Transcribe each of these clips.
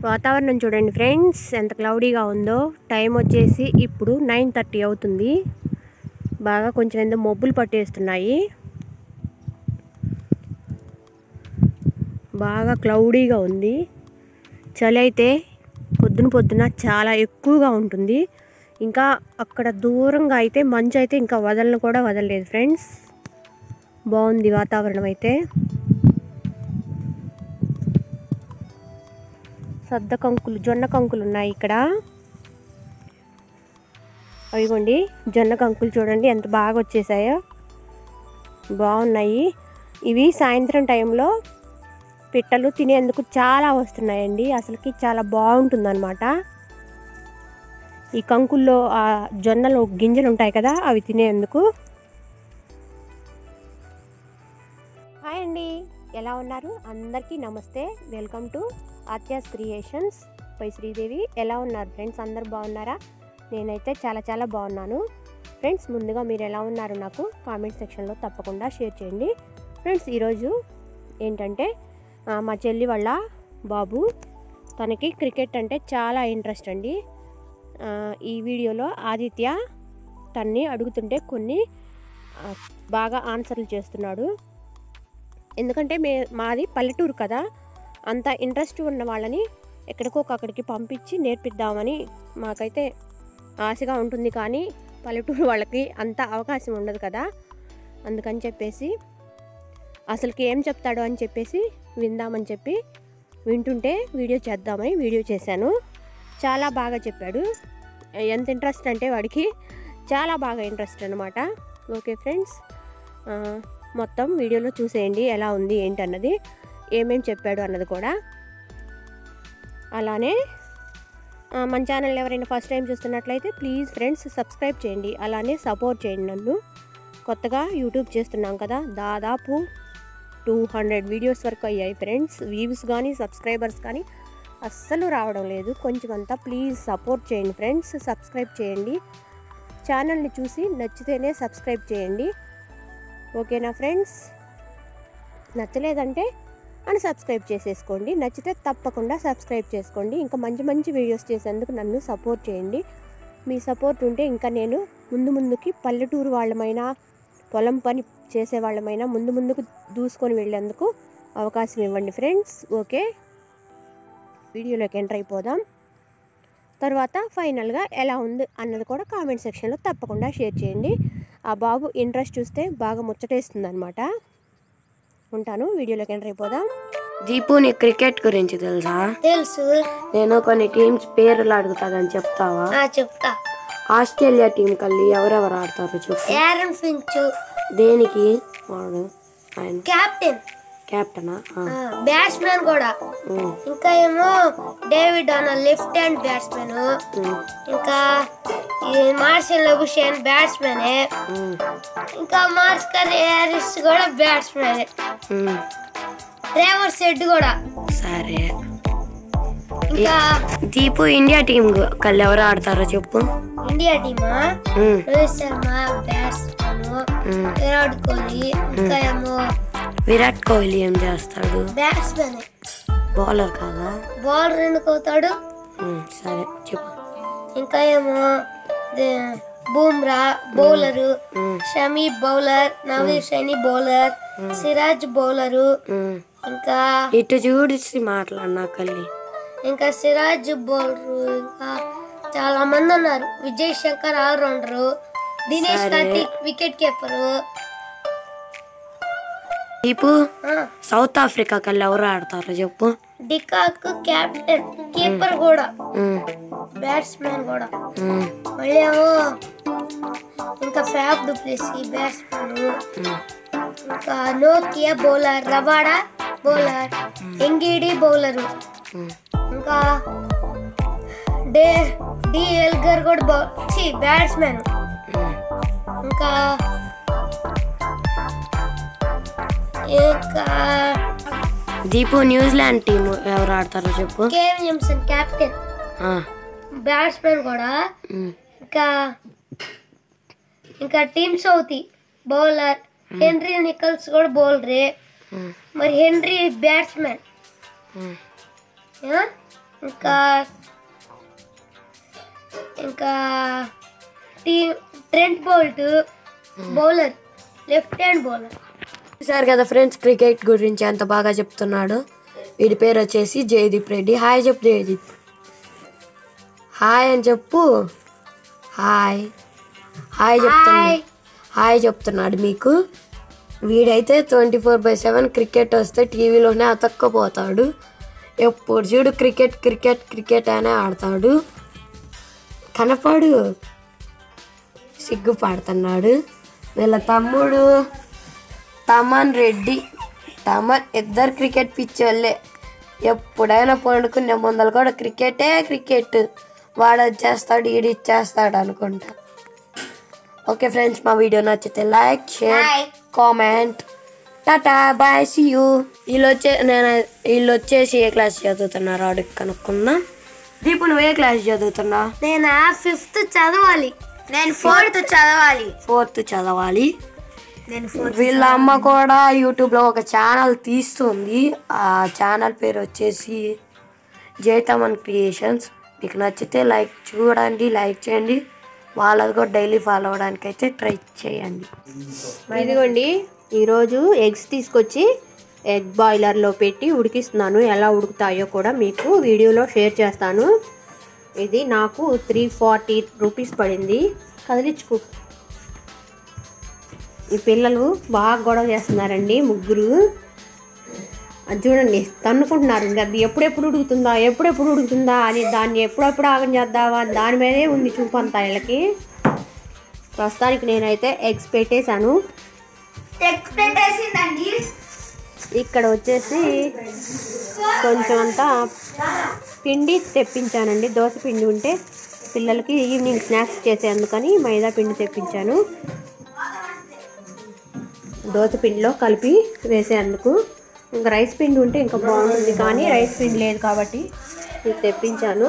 వాతావరణం చూడండి ఫ్రెండ్స్, ఎంత క్లౌడీగా ఉందో. టైం వచ్చేసి ఇప్పుడు 9:30 అవుతుంది. బాగా కొంచెం ఏందో మబ్బులు పట్టేస్తున్నాయి. బాగా క్లౌడీగా ఉంది. చలి అయితే పొద్దున చాలా ఎక్కువగా ఉంటుంది. ఇంకా అక్కడ దూరంగా అయితే మంచు అయితే ఇంకా వదలలేదు ఫ్రెండ్స్. బాగుంది వాతావరణం అయితే. జొన్న కంకులు ఉన్నాయి ఇక్కడ. అవిగోండి జొన్న కంకులు చూడండి ఎంత బాగా వచ్చేసాయో, బాగున్నాయి. ఇవి సాయంత్రం టైంలో పిట్టలు తినేందుకు చాలా వస్తున్నాయండి. అసలుకి చాలా బాగుంటుందన్నమాట. ఈ కంకుల్లో ఆ జొన్నలు గింజలు ఉంటాయి కదా, అవి తినేందుకు. హాయ్ అండి, ఎలా ఉన్నారు? అందరికీ నమస్తే. వెల్కమ్ టు ఆత్యాస్ క్రియేషన్స్ బై శ్రీదేవి. ఎలా ఉన్నారు ఫ్రెండ్స్? అందరు బాగున్నారా? నేనైతే చాలా బాగున్నాను ఫ్రెండ్స్. ముందుగా మీరు ఎలా ఉన్నారు నాకు కామెంట్ సెక్షన్లో తప్పకుండా షేర్ చేయండి ఫ్రెండ్స్. ఈరోజు ఏంటంటే మా చెల్లి వాళ్ళ బాబు, తనకి క్రికెట్ అంటే చాలా ఇంట్రెస్ట్ అండి. ఈ వీడియోలో ఆదిత్య తన్ని అడుగుతుంటే కొన్ని బాగా ఆన్సర్లు చేస్తున్నాడు. ఎందుకంటే మాది పల్లెటూరు కదా, అంత ఇంట్రెస్ట్ ఉన్న వాళ్ళని ఎక్కడికి పంపించి నేర్పిద్దామని మాకైతే ఆశగా ఉంటుంది. కానీ పల్లెటూరు వాళ్ళకి అంత అవకాశం ఉండదు కదా. అందుకని చెప్పేసి అసలుకి ఏం చెప్తాడు అని చెప్పేసి విందామని చెప్పి వింటుంటే వీడియో చేద్దామని వీడియో చేశాను. చాలా బాగా చెప్పాడు. ఎంత ఇంట్రెస్ట్ అంటే వాడికి చాలా బాగా ఇంట్రెస్ట్ అనమాట. ఓకే ఫ్రెండ్స్, మొత్తం వీడియోలో చూసేయండి ఎలా ఉంది ఏంటన్నది, ఏమేం చెప్పాడు అన్నది కూడా. అలానే మన ఛానల్ ఎవరైనా ఫస్ట్ టైం చూస్తున్నట్లయితే ప్లీజ్ ఫ్రెండ్స్ సబ్స్క్రైబ్ చేయండి. అలానే సపోర్ట్ చేయండి నన్ను. కొత్తగా యూట్యూబ్ చేస్తున్నాం కదా, దాదాపు 200 వీడియోస్ వరకు అయ్యాయి ఫ్రెండ్స్. వ్యూస్ కానీ సబ్స్క్రైబర్స్ కానీ అస్సలు రావడం లేదు. కొంచెం అంతా ప్లీజ్ సపోర్ట్ చేయండి ఫ్రెండ్స్. సబ్స్క్రైబ్ చేయండి. ఛానల్ని చూసి నచ్చితేనే సబ్స్క్రైబ్ చేయండి. ఓకేనా ఫ్రెండ్స్? నచ్చలేదంటే అన్సబ్స్క్రైబ్ చేసేసుకోండి. నచ్చితే తప్పకుండా సబ్స్క్రైబ్ చేసుకోండి. ఇంకా మంచి వీడియోస్ చేసేందుకు నన్ను సపోర్ట్ చేయండి. మీ సపోర్ట్ ఉంటే ఇంకా నేను ముందుకి పల్లెటూరు వాళ్ళమైనా పొలం పని చేసే వాళ్ళమైనా ముందుకు దూసుకొని వెళ్ళేందుకు అవకాశం ఇవ్వండి ఫ్రెండ్స్. ఓకే, వీడియోలోకి ఎంటర్ అయిపోదాం. తర్వాత ఫైనల్గా ఎలా ఉంది అన్నది కూడా కామెంట్ సెక్షన్లో తప్పకుండా షేర్ చేయండి. ఆ బాబు ఇంట్రెస్ట్ చూస్తే బాగా ముచ్చటేస్తుంది అనమాట. ఉంటాను, వీడియోలోకి ఎంటర్ అయిపోదాం. దీపు, నీ క్రికెట్ గురించి తెలుసా? తెలుసు. నేను కొన్ని టీమ్స్ పేర్లు అడుగుతాదని చెప్తావా? చెప్తా. ఆస్ట్రేలియా టీం కల్లి ఎవరెవరు ఆడతారు చెప్పు. Aaron Finch. దేనికి వాడు? ఆయన కెప్టెనా? బ్యాట్స్మెన్ కూడా. ఇంకా ఏమో డేవిడ్ అన్న లెఫ్ట్ హ్యాండ్ బ్యాట్స్మెన్. ఇంకా మార్షల్ అబుషేన్ బ్యాట్స్మెన్. ఇంకా మార్స్కర్ హ్యారిస్ కూడా బ్యాట్స్మెన్. ట్రేవర్ సెడ్ కూడా. సరే, ఇంకా దీపు ఇండియా టీం కల్లి ఎవరు ఆడతారో చెప్పు. ఇండియా టీమా? రోహిత్ శర్మ బ్యాట్స్మెన్, విరాట్ కోహ్లీ. ఇంకా ఏమో విరాట్ కోహ్లీ ఏం చేస్తాడు? బ్యాట్స్మెన్. బౌలర్ కాదా? బౌలర్ ఎందుకు అవుతాడు? సరే చెప్పు. ఇంకా ఏమో Bumrah bowler, Shami bowler, నవీర్ Saini bowler, Siraj bowler. ఇంకా ఇటు చూడిసి మాట్లాడినా కల్లి. ఇంకా సిరాజ్ బౌలరు. ఇంకా చాలా మంది ఉన్నారు. Vijay Shankar allrounder, Dinesh Karthik wicket keeper. Deepu, South Africa కల్లి ఎవరు ఆడతారో చెప్పు. డికాక్ కెప్టెన్, కీపర్ కూడా, బ్యాట్స్మెన్ కూడా. మళ్ళీ ఏమో ఇంకా ఫ్యాబ్ డు ప్లెసీ బ్యాట్స్మెన్. ఇంకా Nokia bowler, Rabada bowler, Ngidi bowler. ఇంకా డి ఎల్గర్ కూడా బ్యాట్స్మెన్. ఇంకా దీపు, న్యూజిలాండ్ టీం ఎవరు ఆడతారో చెప్పు. కేన్ విలియమ్సన్ కెప్టెన్, బ్యాట్స్మెన్ కూడా. ఇంకా team Southee bowler henry Nicholls కూడా బౌలరే. మరి హెన్రీ బ్యాట్స్మెన్. ఇంకా ఇంకా Trent Boult bowler, left hand bowler. చూసారు కదా ఫ్రెండ్స్, క్రికెట్ గురించి ఎంత బాగా చెప్తున్నాడు. వీడి పేరు వచ్చేసి జయదీప్ రెడ్డి. హాయ్ చెప్పు జయదీప్. హాయ్ అని చెప్పు. హాయ్ హాయ్ చెప్తున్నాడు. హాయ్ చెప్తున్నాడు మీకు. వీడైతే 24/7 క్రికెట్ వస్తే టీవీలోనే అతక్కపోతాడు. ఎప్పుడు చూడు క్రికెట్ క్రికెట్ క్రికెట్ అనే ఆడతాడు. కనపడు సిగ్గుపడుతున్నాడు. వీళ్ళ తమ్ముడు తమన్ రెడ్డి, తమన్ ఇద్దరు క్రికెట్ పిచ్చోళ్ళే. ఎప్పుడైనా పండుకునే ముందలు కూడా క్రికెటే క్రికెట్. వాడు వచ్చేస్తాడు, ఈడు ఇచ్చేస్తాడు అనుకుంటా. ఓకే ఫ్రెండ్స్, మా వీడియో నచ్చితే like, share, comment. Tata bye, see you. వీళ్ళు వచ్చేసి ఏ క్లాస్ చదువుతున్నారు అడిగి కనుక్కుందాం. దీపు నువ్వు ఏ క్లాస్ చదువుతున్నా? నేను 5th చదవాలి. నేను 4th చదవాలి. 4th చదవాలి. వీళ్ళ అమ్మ కూడా యూట్యూబ్లో ఒక ఛానల్ తీస్తుంది. ఆ ఛానల్ పేరు వచ్చేసి జైతమన్ క్రియేషన్స్. మీకు నచ్చితే చూడండి, లైక్ చేయండి. వాళ్ళది కూడా డైలీ ఫాలో అవడానికి అయితే ట్రై చేయండి. ఇదిగోండి, ఈరోజు ఎగ్స్ తీసుకొచ్చి ఎగ్ బాయిలర్లో పెట్టి ఉడికిస్తున్నాను. ఎలా ఉడుకుతాయో కూడా మీకు వీడియోలో షేర్ చేస్తాను. ఇది నాకు 340 రూపీస్ పడింది. కదిలించుకో. ఈ పిల్లలు బాగా గొడవ చేస్తున్నారండి, ముగ్గురు. అది చూడండి, తన్నుకుంటున్నారు. ఇంకా అది ఎప్పుడెప్పుడు ఉడుకుతుందా అని దాన్ని ఎప్పుడెప్పుడు ఆగం చేద్దామా దాని మీదే ఉంది చూపంతా వీళ్ళకి. ప్రస్తుతానికి నేనైతే ఎగ్స్ పెట్టేశాను. ఇక్కడ వచ్చేసి కొంచెం అంతా పిండి తెప్పించానండి. దోశ పిండి ఉంటే పిల్లలకి ఈవినింగ్ స్నాక్స్ చేసేందుకని మైదా పిండి తెప్పించాను. దోశ పిండిలో కలిపి వేసేందుకు. ఇంకా రైస్ పిండి ఉంటే ఇంకా బాగుంటుంది, కానీ రైస్ పిండి లేదు కాబట్టి ఇది తెప్పించాను.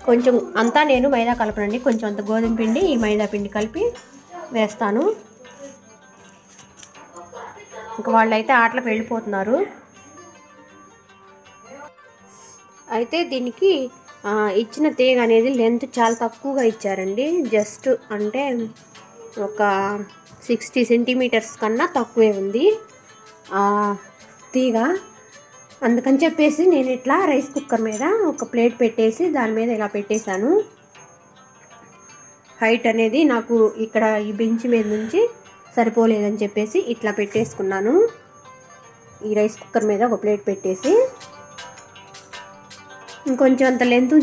కొంచెం అంతా నేను మైదా కలపనండి, కొంచెం అంత గోధుమ పిండి ఈ మైదా పిండి కలిపి వేస్తాను. ఇంకా వాళ్ళైతే ఆటలకు వెళ్ళిపోతున్నారు. అయితే దీనికి ఇచ్చిన తీగ అనేది లెంత్ చాలా తక్కువగా ఇచ్చారండి. జస్ట్ అంటే ఒక 60 సెంటీమీటర్స్ కన్నా తక్కువే ఉంది తీగ. అందుకని చెప్పేసి నేను ఇట్లా రైస్ కుక్కర్ మీద ఒక ప్లేట్ పెట్టేసి దాని మీద ఇలా పెట్టేశాను. హైట్ అనేది నాకు ఇక్కడ ఈ బెంచ్ మీద నుంచి సరిపోలేదని చెప్పేసి ఇట్లా పెట్టేసుకున్నాను. ఈ రైస్ కుక్కర్ మీద ఒక ప్లేట్ పెట్టేసి ఇంకొంచెం అంత లెంత్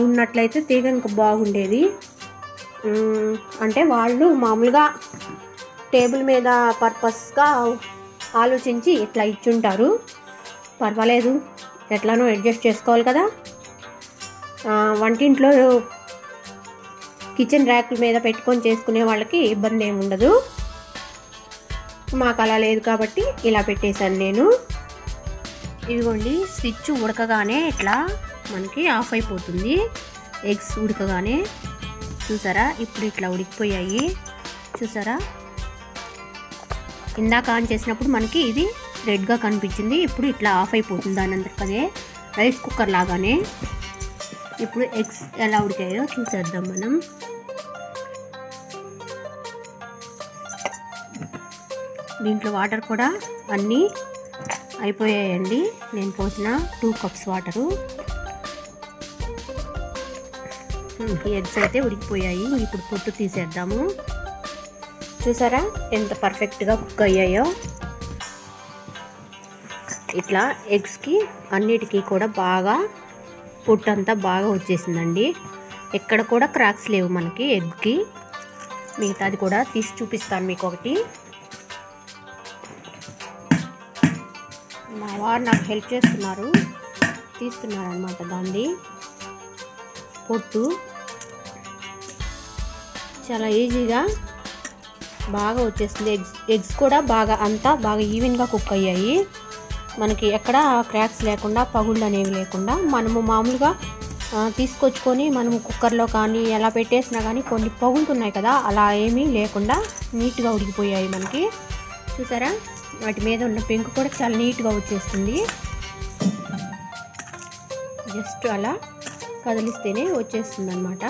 ఉన్నట్లయితే తీగ ఇంకా బాగుండేది. అంటే వాళ్ళు మామూలుగా టేబుల్ మీద పర్పస్గా ఆలోచించి ఇట్లా ఇచ్చుంటారు. పర్వాలేదు, ఎట్లానో అడ్జస్ట్ చేసుకోవాలి కదా. వంటింట్లో కిచెన్ ర్యాకుల మీద పెట్టుకొని చేసుకునే వాళ్ళకి ఇబ్బంది ఏమి ఉండదు. మాకు అలా లేదు కాబట్టి ఇలా పెట్టేశాను నేను. ఇదిగోండి, స్విచ్ ఉడకగానే ఇట్లా మనకి ఆఫ్ అయిపోతుంది. ఎగ్స్ ఉడకగానే చూసారా, ఇప్పుడు ఇట్లా ఉడికిపోయాయి. చూసారా, ఇందాక ఆన్ చేసినప్పుడు మనకి ఇది రెడ్గా కనిపించింది. ఇప్పుడు ఇట్లా ఆఫ్ అయిపోతుంది దాని అందరికదే, రైస్ కుక్కర్ లాగానే. ఇప్పుడు ఎగ్స్ ఎలా ఉడికాయో చూసేద్దాం మనం. దీంట్లో వాటర్ కూడా అన్నీ అయిపోయాయండి. నేను పోసిన 2 కప్స్ వాటరు. ఎగ్స్ అయితే ఉడికిపోయాయి. ఇప్పుడు పొట్టు తీసేద్దాము. చూసారా ఎంత పర్ఫెక్ట్గా కుక్ అయ్యాయో. ఇట్లా ఎగ్స్కి అన్నిటికీ కూడా బాగా పొట్టు అంతా బాగా వచ్చేసిందండి. ఎక్కడ కూడా క్రాక్స్ లేవు మనకి ఎగ్కి. మిగతాది కూడా తీసి చూపిస్తాను మీకు ఒకటి. మా వారు నాకు హెల్ప్ చేస్తున్నారు, తీస్తున్నారు అన్నమాట దాన్ని పొట్టు. చాలా ఈజీగా బాగా వచ్చేస్తుంది. ఎగ్స్ కూడా అంతా బాగా ఈవెన్గా కుక్ అయ్యాయి. మనకి ఎక్కడ క్రాక్స్ లేకుండా, పగుళ్ళు అనేవి లేకుండా, మనము మామూలుగా తీసుకొచ్చుకొని మనము కుక్కర్లో కానీ ఎలా పెట్టేసినా కానీ కొన్ని పగులుతున్నాయి కదా, అలా ఏమీ లేకుండా నీట్గా ఉడికిపోయాయి మనకి. చూసారా, వాటి మీద ఉన్న పెంకు కూడా చాలా నీట్గా వచ్చేస్తుంది. జస్ట్ అలా కదిలిస్తేనే వచ్చేస్తుంది అనమాట.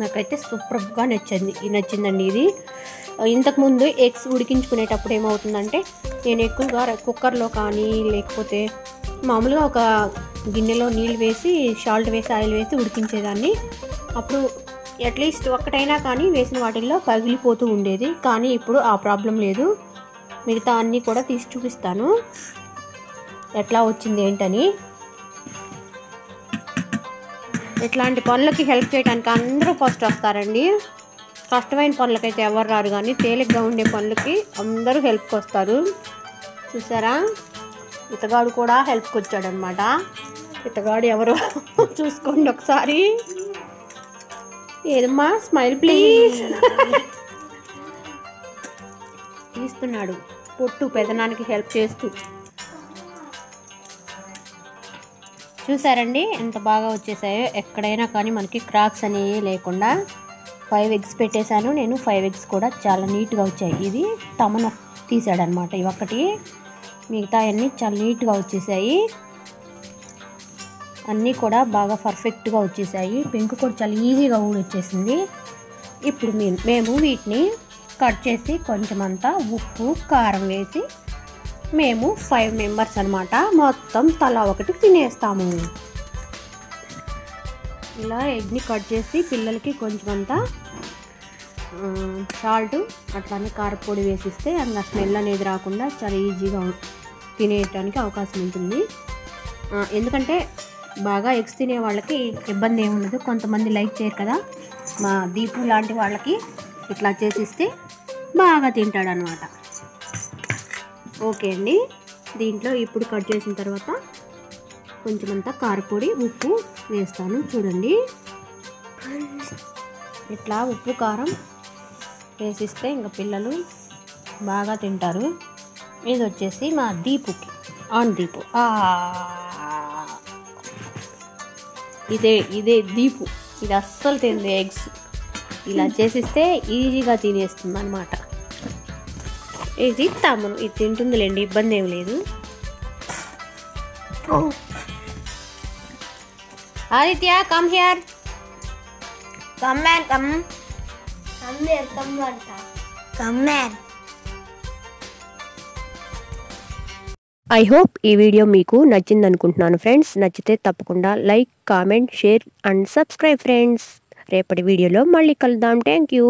నాకైతే సూపర్గా నచ్చిందండి ఇది. ఇంతకుముందు ఎగ్స్ ఉడికించుకునేటప్పుడు ఏమవుతుందంటే నేను ఎక్కువగా కుక్కర్లో కానీ లేకపోతే మామూలుగా ఒక గిన్నెలో నీళ్ళు వేసి సాల్ట్ వేసి ఆయిల్ వేసి ఉడికించేదాన్ని. అప్పుడు అట్లీస్ట్ ఒక్కటైనా కానీ వేసిన వాటిల్లో పగిలిపోతూ ఉండేది. కానీ ఇప్పుడు ఆ ప్రాబ్లం లేదు. మిగతా అన్నీ కూడా తీసి చూపిస్తాను ఎట్లా వచ్చింది ఏంటని. ఇట్లాంటి పనులకి హెల్ప్ చేయడానికి అందరూ ఫస్ట్ వస్తారండి. కష్టమైన పనులకైతే ఎవరు రారు, కానీ తేలిగ్గా ఉండే పనులకి అందరూ హెల్ప్కి వస్తారు. చూసారా, ఇతగాడు కూడా హెల్ప్కి వచ్చాడనమాట. ఇతగాడు ఎవరు చూసుకోండి ఒకసారి. ఏదమ్మా, స్మైల్ ప్లీజ్. తీస్తున్నాడు పొట్టు పెదనానికి హెల్ప్ చేస్తూ. చూసారండి ఎంత బాగా వచ్చేసాయో. ఎక్కడైనా కానీ మనకి క్రాక్స్ అనేవి లేకుండా 5 ఎగ్స్ పెట్టేశాను నేను. 5 ఎగ్స్ కూడా చాలా నీట్గా వచ్చాయి. ఇది తమను తీసాడనమాట ఇవి ఒక్కటి, మిగతా అన్నీ చాలా నీట్గా వచ్చేసాయి. అన్నీ కూడా బాగా పర్ఫెక్ట్గా వచ్చేసాయి. పెంకు కూడా చాలా ఈజీగా ఊడొచ్చేసింది. ఇప్పుడు మేము వీటిని కట్ చేసి కొంచెం అంతా ఉప్పు కారం వేసి మేము 5 మెంబర్స్ అనమాట మొత్తం తలా ఒకటి తినేస్తాము. ఇలా ఎగ్ని కట్ చేసి పిల్లలకి కొంచెం అంతా సాల్ట్ అట్లానే కారపొడి వేసిస్తే అందులో స్మెల్ అనేది రాకుండా చాలా ఈజీగా తినేయడానికి అవకాశం ఉంటుంది. ఎందుకంటే బాగా ఎగ్స్ తినే వాళ్ళకి ఇబ్బంది ఏమి ఉండదు. కొంతమంది లైక్ చేయరు కదా, మా దీపు లాంటి వాళ్ళకి ఇట్లా చేసిస్తే బాగా తింటాడనమాట. ఓకే అండి, దీంట్లో ఇప్పుడు కట్ చేసిన తర్వాత కొంచెం అంతా కారపొడి ఉప్పు వేస్తాను. చూడండి, ఇట్లా ఉప్పు కారం వేసిస్తే ఇంకా పిల్లలు బాగా తింటారు. ఇది వచ్చేసి మా దీపుకి, ఆన్ దీపు. ఇదే దీపు. ఇది అస్సలు తింది ఎగ్స్. ఇలా చేసిస్తే ఈజీగా తినేస్తుంది అనమాట. ఇది తమను, ఇది తింటుందిలేండి, ఇబ్బంది ఏమి లేదు. Aditya, come here. Come man, come. Come man. I hope ఈ వీడియో మీకు నచ్చింది అనుకుంటున్నాను ఫ్రెండ్స్. నచ్చితే తప్పకుండా like, comment, share and subscribe friends. రేపటి వీడియోలో మళ్ళీ కలుద్దాం. Thank you.